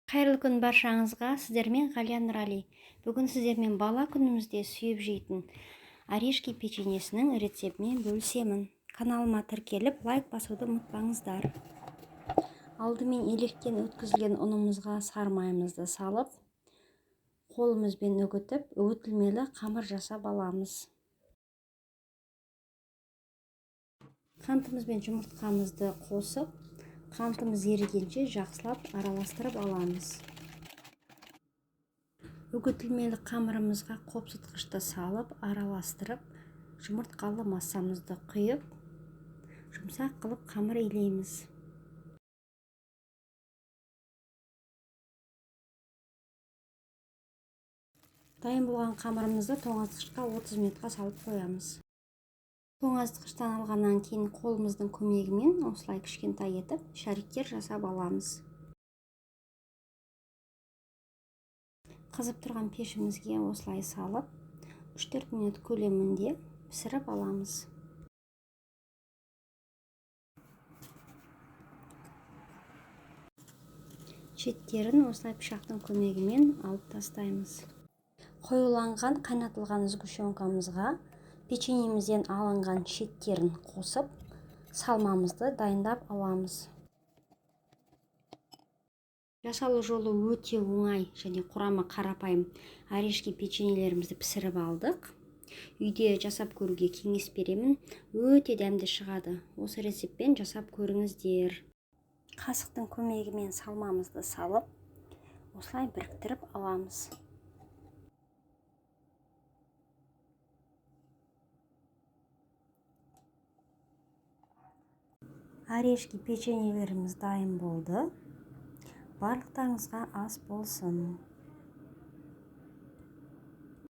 Қайырлы күн баршаңызға, сіздермен Ғалия Нұрали. Бүгін сіздермен бала күнімізде сүйіп жейтін орешки печеньесінің рецептімен бөлісемін. Каналыма тіркеліп, лайк басуды ұмытпаңыздар. Алдымен електен өткізілген ұнымызға сары майымызды салып, қолымызбен үгітіп, үгітілмелі қамыр жасап аламыз. Қантымыз бен жұмыртқамызды қосып, қантымыз ерігенше жақсылап араластырып аламыз. Үгітілмелі қамырымызға қопсытқышты салып, араластырып, жұмыртқалы массамызды құйып, жұмсақ қылып қамыр илейміз. Дайын болған қамырымызды тоңазытқышқа 30 минутқа салып қоямыз. Тоңазытқыштан алғаннан кейін қолымыздың көмегімен осылай кішкентай етіп шариктер жасап аламыз. Қызып тұрған пешімізге осылай салып, 3-4 минут көлемінде пісіріп аламыз. Шеттерін осылай пышақтың көмегімен алып тастаймыз. Қоюланған қайнатылған сгущенкамызға печеньемізден алынған шеттерін қосып, салмамызды дайындап аламыз. Жасалу жолы өте оңай және құрамы қарапайым орешки печеньелерімізді пісіріп алдық. Үйде жасап көруге кеңес беремін. Өте дәмді шығады. Осы рецептпен жасап көріңіздер. Қасықтың көмегімен салмамызды салып, осылай біріктіріп аламыз. Орешки печеньелеріміз дайын болды. Барлықтарыңызға ас болсын.